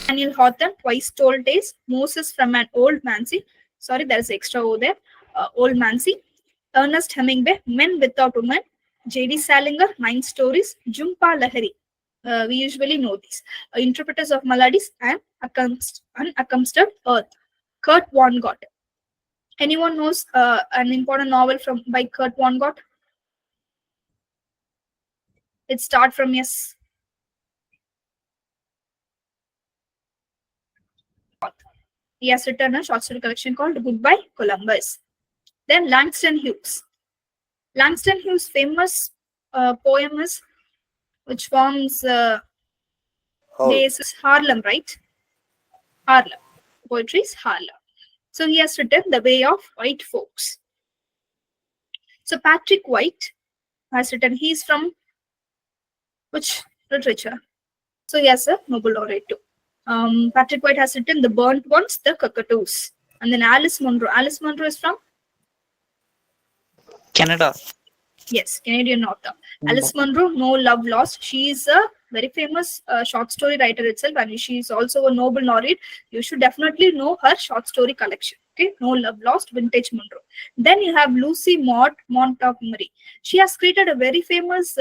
Daniel Hawthorne, Twice Told Tales, Moses from an Old Mancy. Sorry, there is extra over there. Old Mancy. Ernest Hemingway, Men Without Women. J.D. Salinger, 9 Stories. Jhumpa Lahiri. We usually know these. Interpreters of Melodies and Unaccustomed Earth. Kurt Vonnegut. Anyone knows an important novel by Kurt Vonnegut? It starts from yes. He has written a short story collection called Goodbye Columbus. Then Langston Hughes. Langston Hughes' famous poem is which forms base is Harlem, right? Harlem. Poetry is Harlem. So he has written The Way of White Folks. So Patrick White has written, he's from which literature? So he has a Nobel laureate too. Patrick White has written The Burnt Ones, The Cockatoos. And then Alice Munro. Alice Munro is from Canada. Yes, Canadian author. Alice Munro, No Love Lost. She is a very famous short story writer itself, and she is also a Nobel laureate. You should definitely know her short story collection. Okay, No Love Lost, Vintage Munro. Then you have Lucy Maud Montgomery. She has created a very famous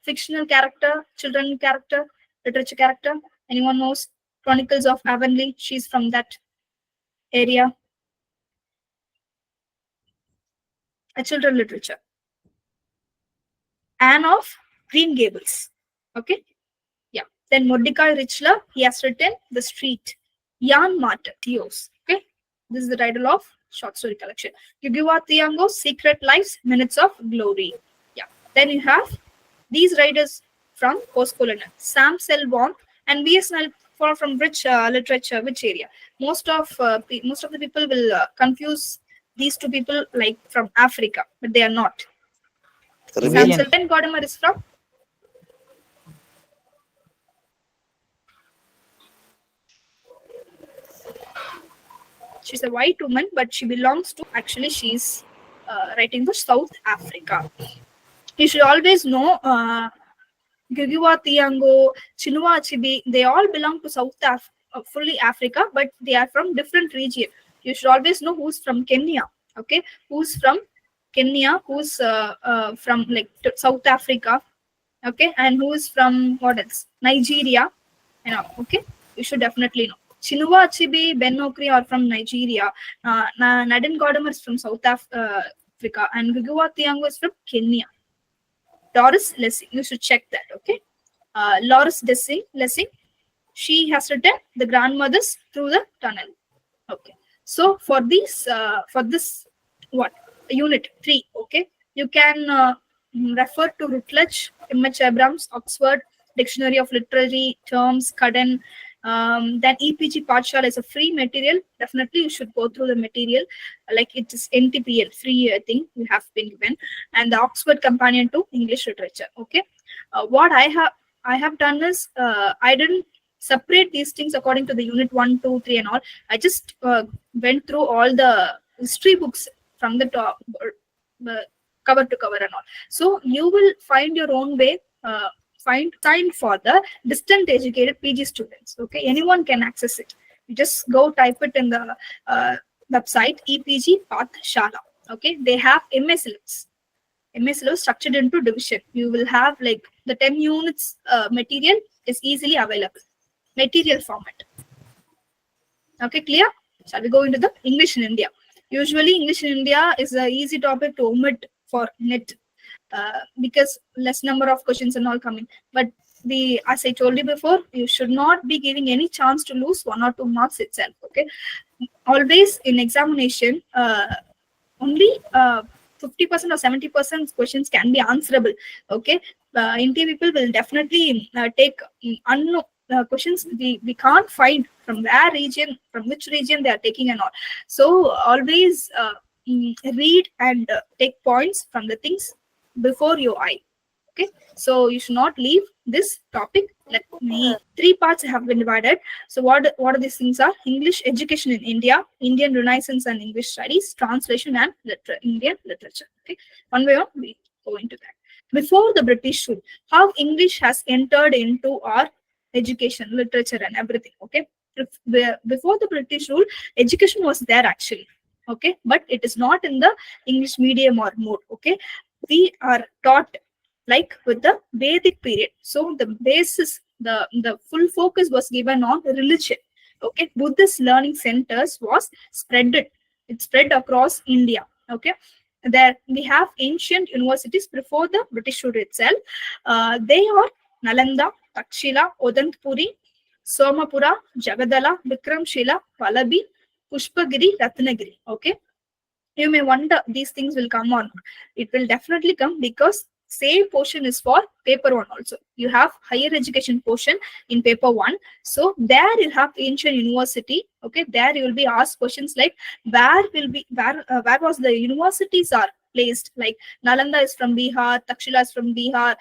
fictional character, children character, literature character. Anyone knows? Chronicles of Avonlea. She's from that area. A children literature. Anne of Green Gables. Okay. Yeah. Then Mordecai Richler, he has written The Street. Jan Martin, Theos. Okay. This is the title of short story collection. Yugiwa Thiago, Secret Lives, Minutes of Glory. Yeah. Then you have these writers from postcolonial. Sam Selborn and V.S. Naipaul from which literature, which area? Most of the people will confuse these two people like from Africa, but they are not. Sam Selborn Godimer is from she's a white woman, but she belongs to she's writing for South Africa. You should always know Gugiwa Thiago, Chinua Achebe, they all belong to fully Africa, but they are from different region. You should always know who's from Kenya, okay? Who's from Kenya, who's from like South Africa, okay? And who's from what else? Nigeria, okay? You should definitely know. Chinua Achebe, Ben Okri are from Nigeria. Nadine Gordimer is from South Africa, and Gugiwa Thiago is from Kenya. Doris Lessing, you should check that, okay? Loris Lessing, she has written The Grandmothers Through the Tunnel. Okay. So for this unit 3, okay, you can refer to Routledge, M.H. Abrams, Oxford Dictionary of Literary Terms, Cudden. Then EPG Pathshala is a free material. Definitely you should go through the material, like it is NTPL free thing you have been given, and the Oxford Companion to English Literature. Okay, what I have done is I didn't separate these things according to the unit 1, 2, 3 and all. I just went through all the history books from the top, cover to cover and all. So you will find your own way. Find time for the distant educated PG students. Okay, anyone can access it. You just go type it in the website EPG Pathshala. Okay, they have MA syllabus. MA syllabus structured into division. You will have like the 10 units material is easily available. Material format. Okay, clear? Shall we go into the English in India? Usually English in India is an easy topic to omit for net. Because less number of questions and all coming, but as I told you before, you should not be giving any chance to lose 1 or 2 marks itself. Okay, always in examination, only 50% or 70% questions can be answerable. Okay, Indian people will definitely take unknown questions we can't find from which region they are taking and all. So always read and take points from the things before your eye. Okay, so you should not leave this topic. Let me 3 parts have been divided. So what are these things are? English education in India, Indian Renaissance and English studies, translation and Indian literature. Okay, one by one we go into that. Before the British rule, how English has entered into our education, literature and everything. Okay, before the British rule, education was there actually. Okay, but it is not in the English medium or mode. Okay, we are taught like with the Vedic period. So the basis, the full focus was given on religion. Okay, Buddhist learning centers was spread. It spread across India. Okay, there we have ancient universities before the British rule itself. They are Nalanda, Takshila, Odantpuri, Somapura, Jagadala, Vikramshila, Palabi, Pushpagiri, Ratnagiri. Okay, you may wonder these things will come on. It will definitely come because same portion is for paper one also. You have higher education portion in paper one. So there you have ancient university. Okay, there you will be asked questions like where was the universities are placed. Like Nalanda is from Bihar, Takshila is from Bihar.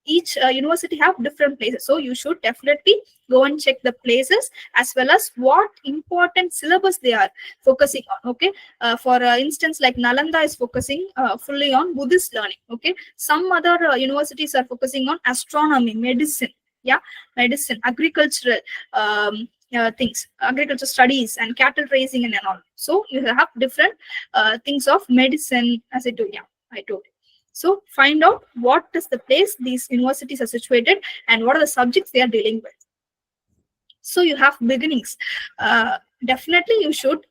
Each university have different places, so you should definitely go and check the places as well as what important syllabus they are focusing on. Okay, for instance, like Nalanda is focusing fully on Buddhist learning. Okay, some other universities are focusing on astronomy, medicine, yeah, medicine, agricultural things, agriculture studies and cattle raising and all. So you have different things of medicine, as I told. Yeah, I told. So find out what is the place these universities are situated and what are the subjects they are dealing with. So you have beginnings. Definitely you should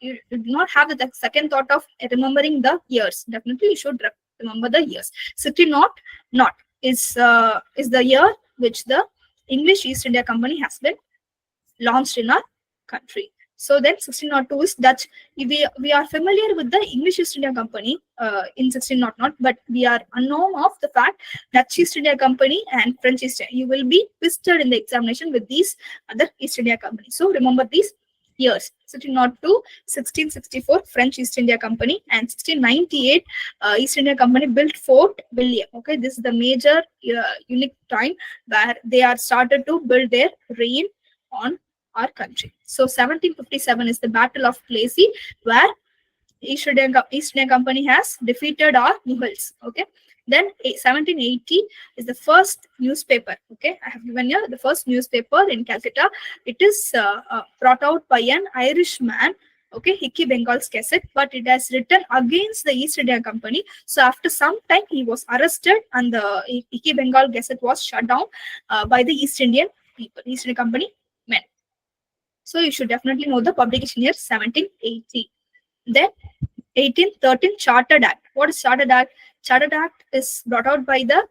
you do not have the second thought of remembering the years. Definitely you should remember the years. 1600 is the year which the English East India Company has been launched in our country. So then 1602 is Dutch. We are familiar with the English East India Company in 1600, but we are unknown of the fact Dutch East India Company and French East India. You will be visited in the examination with these other East India Companies. So remember these years: 1602, 1664 French East India Company, and 1698 East India Company built Fort William. Okay, this is the major unique time where they are started to build their reign on our country. So 1757 is the Battle of Plassey, where East India Company has defeated our Mughals. Okay. Then 1780 is the first newspaper. Okay, I have given you the first newspaper in Calcutta. It is brought out by an Irishman. Okay, Hickey Bengal's Gazette, but it has written against the East India Company. So after some time, he was arrested, and the Hickey Bengal Gazette was shut down by the East Indian people, East India Company men. So you should definitely know the publication year 1780. Then 1813 Chartered Act. What is Chartered Act? Chartered Act is brought out by the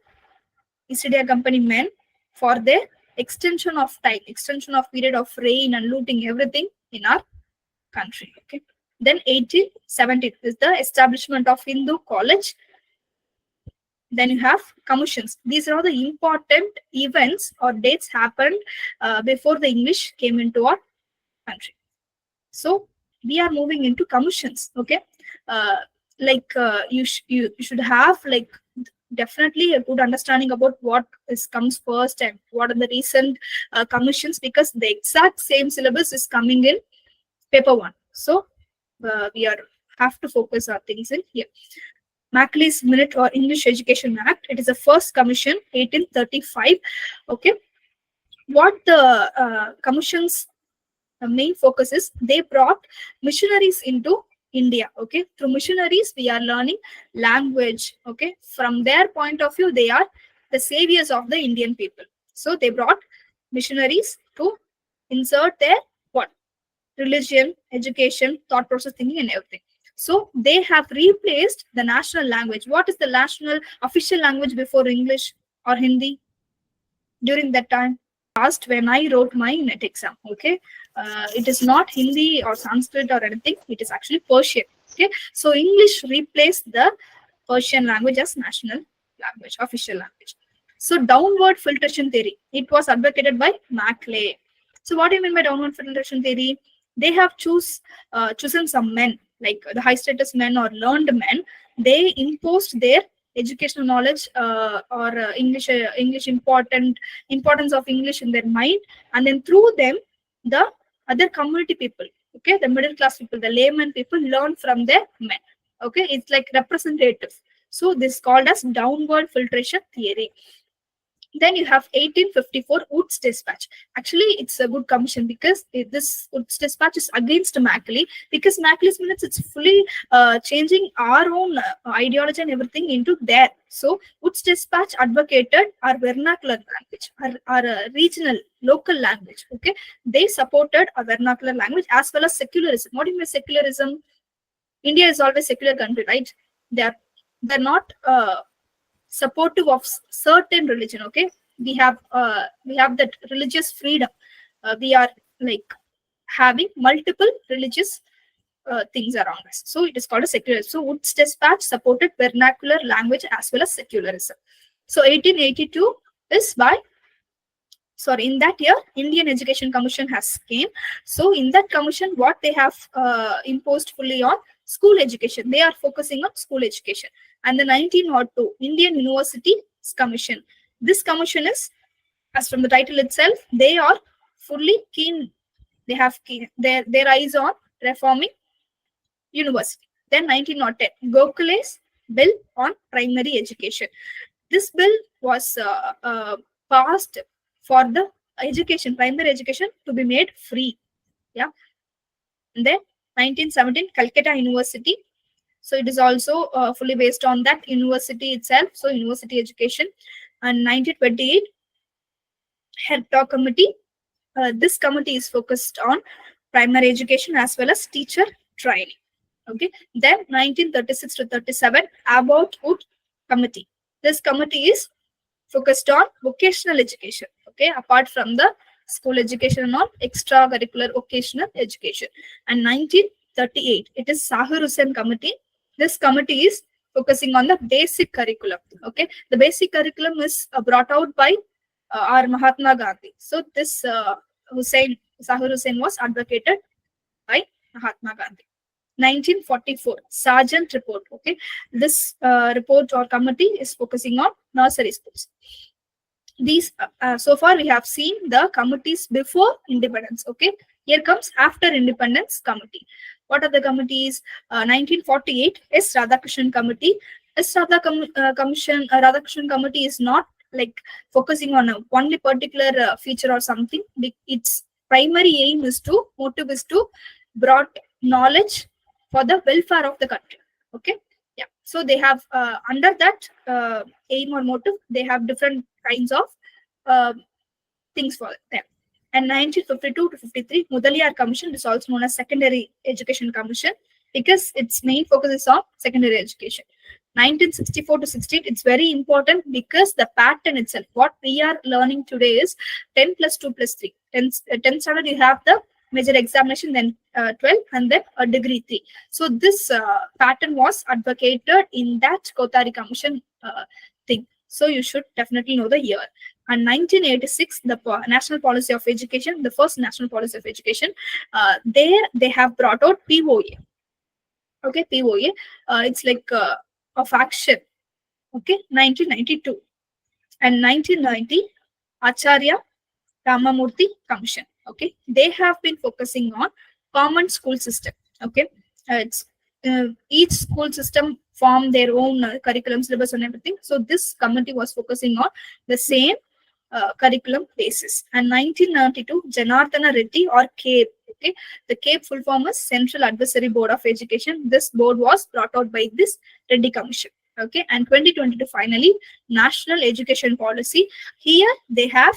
East India Company men for their extension of time, extension of period of reign and looting everything in our country. Okay. Then 1870 is the establishment of Hindu College. Then you have commissions. These are all the important events or dates happened before the English came into our country. So we are moving into commissions. Okay, you should have like definitely a good understanding about what comes first and what are the recent commissions, because the exact same syllabus is coming in paper one. So we have to focus our things in here. Macaulay's Minute or English Education Act. It is the first commission, 1835. Okay, what the commissions main focus is, they brought missionaries into India. Okay, through missionaries we are learning language. Okay, from their point of view, they are the saviors of the Indian people. So they brought missionaries to insert their what? Religion, education, thought process, thinking, and everything. So they have replaced the national language. What is the national official language before English or Hindi during that time? Asked when I wrote my NET exam. Okay, it is not Hindi or Sanskrit or anything. It is actually Persian. Okay, so English replaced the Persian language as national language, official language. So downward filtration theory, it was advocated by Macaulay. So what do you mean by downward filtration theory? They have chosen some men, like the high status men or learned men. They imposed their educational knowledge or English importance of English in their mind, and then through them the other community people, okay, the middle class people, the layman people, learn from their men. Okay, it's like representative. So this is called as downward filtration theory. Then you have 1854 Woods Dispatch. Actually, it's a good commission because this Woods Dispatch is against Macaulay, because Macaulay's minutes, it's fully changing our own ideology and everything into there. So Woods Dispatch advocated our vernacular language, our regional local language. Okay, they supported a vernacular language as well as secularism. What do you mean secularism? India is always secular country, right? They're not supportive of certain religion. Okay, we have that religious freedom. We are like having multiple religious things around us, so it is called a secularism. So Woods Dispatch supported vernacular language as well as secularism. So 1882 is by, sorry, in that year Indian Education Commission has came. So in that commission, what they have imposed fully on school education, they are focusing on school education. And the 1902 Indian Universities Commission, this commission is, as from the title itself, they are fully keen, they have their eyes on reforming university. Then 1910 Gokhale's bill on primary education. This bill was passed for the education, primary education, to be made free. Yeah. And then 1917 Calcutta University. So it is also fully based on that university itself. So university education. And 1928 Herta Committee. This committee is focused on primary education as well as teacher training. Okay. Then 1936 to 37 Abbott Wood Committee. This committee is focused on vocational education. Okay, apart from the school education and all, extracurricular vocational education. And 1938 it is Sahir Hussain Committee. This committee is focusing on the basic curriculum. Okay, the basic curriculum is brought out by our Mahatma Gandhi. So this Sahir Hussain was advocated by Mahatma Gandhi. 1944 Sargent report. Okay, this report or committee is focusing on nursery schools. These so far we have seen the committees before independence. Okay, here comes after independence committee. What are the committees? 1948 is Radhakrishnan Committee. This Radhakrishnan Committee is not like focusing on a only particular feature or something. Its primary aim is to motive is to broad knowledge for the welfare of the country. Okay, yeah. So they have under that aim or motive, they have different kinds of things for them. And 1952 to 53 Mudaliar Commission is also known as Secondary Education Commission because its main focus is on secondary education. 1964 to 68, it's very important because the pattern itself, what we are learning today is 10 plus 2 plus 3. 10th standard, you have the major examination, then 12, and then a degree 3. So this pattern was advocated in that Kothari Commission thing. So you should definitely know the year. And 1986, the National Policy of Education, the first National Policy of Education, there they have brought out POA. Okay, POA, it's like of action. Okay, 1992. And 1990, Acharya Ramamurthy Commission. Okay, they have been focusing on common school system. Okay, it's each school system form their own curriculum, syllabus, and everything. So this committee was focusing on the same curriculum basis. And 1992, Janardana Reddy or CABE. Okay, the CABE full form is Central Advisory Board of Education. This board was brought out by this Reddy Commission. Okay, and 2022 finally, National Education Policy. Here they have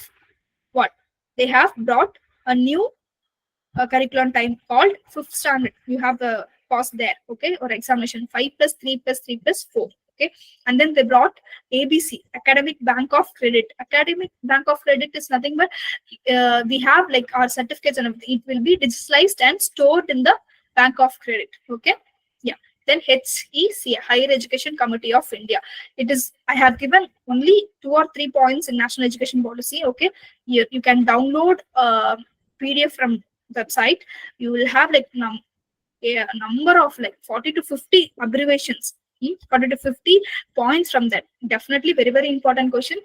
what? They have brought a new curriculum time called 5th standard. You have the pause there, okay, or examination 5 plus 3 plus 3 plus 4. Okay, and then they brought ABC, Academic Bank of Credit. Academic Bank of Credit is nothing but we have like our certificates and everything. It will be digitalized and stored in the Bank of Credit. Okay, yeah. Then HEC, Higher Education Committee of India. It is, I have given only 2 or 3 points in National Education Policy. Okay, you can download PDF from website. You will have like a number of like 40 to 50 abbreviations. 40 to 50 points from that. Definitely very, very important question.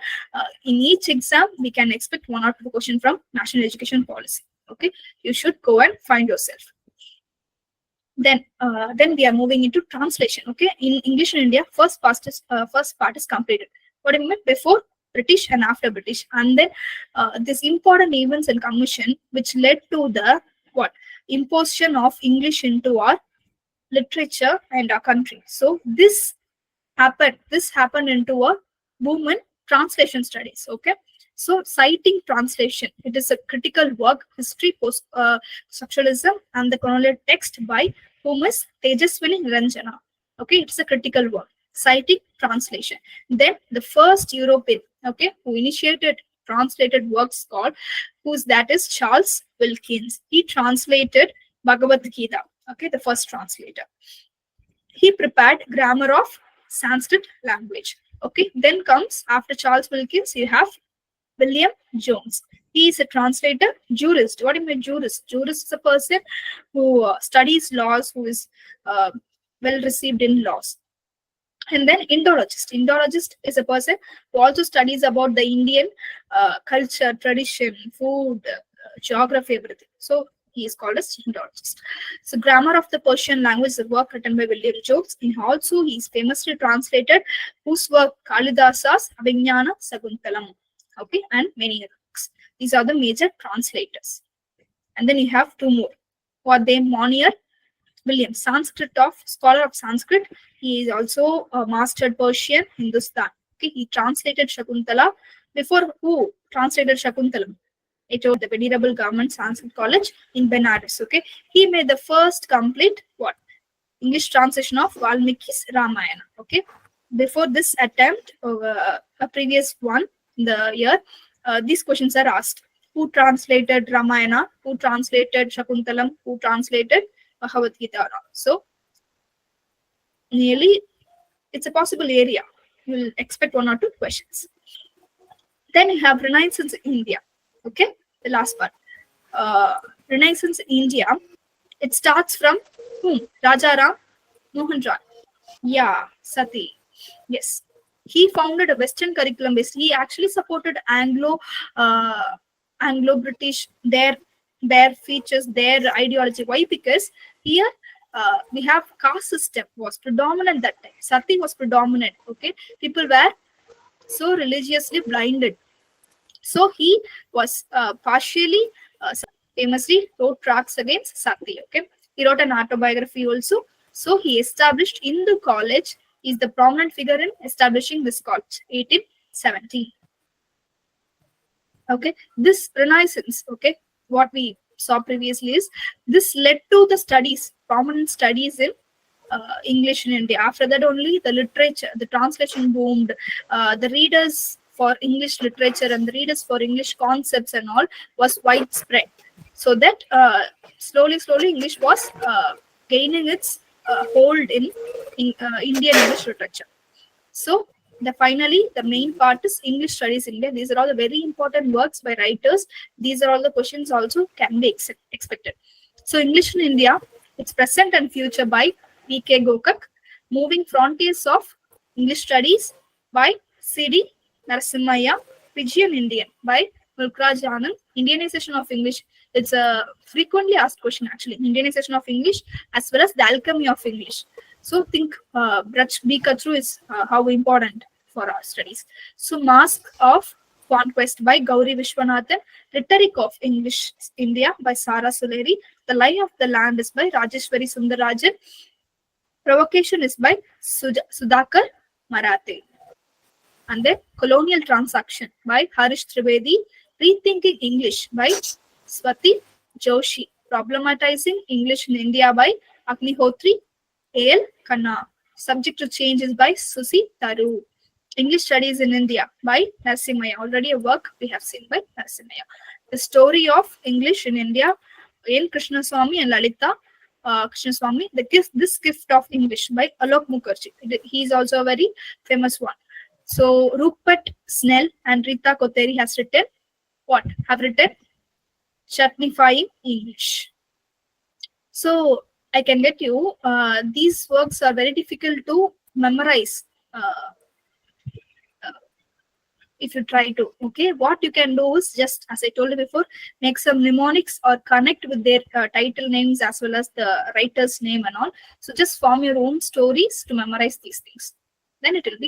In each exam, we can expect 1 or 2 questions from National Education Policy. Okay, you should go and find yourself. Then we are moving into translation. Okay, in English in India, first part is completed. What do you mean? Before British and after British, and then this important events and commission which led to the what imposition of English into our literature and our country. So this happened into a boom in translation studies. Okay, so citing translation, it is a critical work, history, post structuralism, and the colonial text by whom is Tejaswini Ranjana. Okay, it's a critical work, citing translation. Then the first European, okay, who initiated translated works called, who's that is Charles Wilkins. He translated Bhagavad Gita. Okay, the first translator. He prepared grammar of Sanskrit language. Okay, then comes after Charles Wilkins, you have William Jones. He is a translator, jurist. What do you mean jurist? Jurist is a person who studies laws, who is well received in laws. And then Indologist. Indologist is a person who also studies about the Indian culture, tradition, food, geography, everything. So he is called as Indologist. So Grammar of the Persian Language is a work written by William Jones. And also he is famously translated whose work Kalidasa's Abhignana Sakuntalam. Okay, and many other books. These are the major translators. And then you have two more. What they Monier William, scholar of Sanskrit. He is also mastered Persian, Hindustan. Okay, he translated Shakuntala. Before who translated Shakuntala? It was the Venerable Government Sanskrit College in Benares. Okay, he made the first complete what English translation of Valmiki's Ramayana. Okay, before this attempt, a previous one in the year, these questions are asked: who translated Ramayana? Who translated Shakuntalam? Who translated Bhagavad Gita? So nearly it's a possible area. You will expect one or two questions. Then you have Renaissance in India. Okay, the last part. Renaissance in India. It starts from whom? Rajaram Mohan Rai. Yeah, Sati. Yes. He founded a Western curriculum based. He actually supported Anglo-British, their features, their ideology. Why? Because here we have caste system was predominant that time. Sati was predominant. Okay, people were so religiously blinded. So he was partially famously wrote tracts against Sati. Okay, he wrote an autobiography also. So he established Hindu college. Is the prominent figure in establishing this college, 1817. Okay, this Renaissance, okay, what we saw previously is this led to the studies, prominent studies in English in India. After that only the literature, the translation boomed, the readers for English literature and the readers for English concepts and all was widespread. So that slowly English was gaining its hold in Indian English literature. So finally the main part is English studies in India. These are all the very important works by writers. These are all the questions also can be expected. So English in India, its present and future by V.K. Gokak. Moving Frontiers of English Studies by C.D. Narasimhaya. Fijian Indian by Mulkraj Anand. Indianization of English. It's a frequently asked question actually. Indianization of English as well as the alchemy of English. So think Braj B. Katru is how important for our studies. So Mask of Conquest by Gauri Vishwanathan. Rhetoric of English India by Sara Suleri. The Lie of the Land is by Rajeshwari Sundarajan. Provocation is by Sudhakar Marathe. And then Colonial Transaction by Harish Trivedi. Rethinking English by Swati Joshi. Problematizing English in India by Agnihotri A.L. Khanna. Subject to Change is by Susi Taru. English Studies in India by Narasimhaya. Already a work we have seen by Narasimhaya. The Story of English in India in Krishnaswamy and Lalita Krishnaswamy. This Gift of English by Alok Mukherjee. He is also a very famous one. So Rupert Snell and Rita Koteri have written Chutneyfying English. So I can get you, these works are very difficult to memorize if you try to. Okay, what you can do is just, as I told you before, make some mnemonics or connect with their title names as well as the writer's name and all. So just form your own stories to memorize these things. Then it will be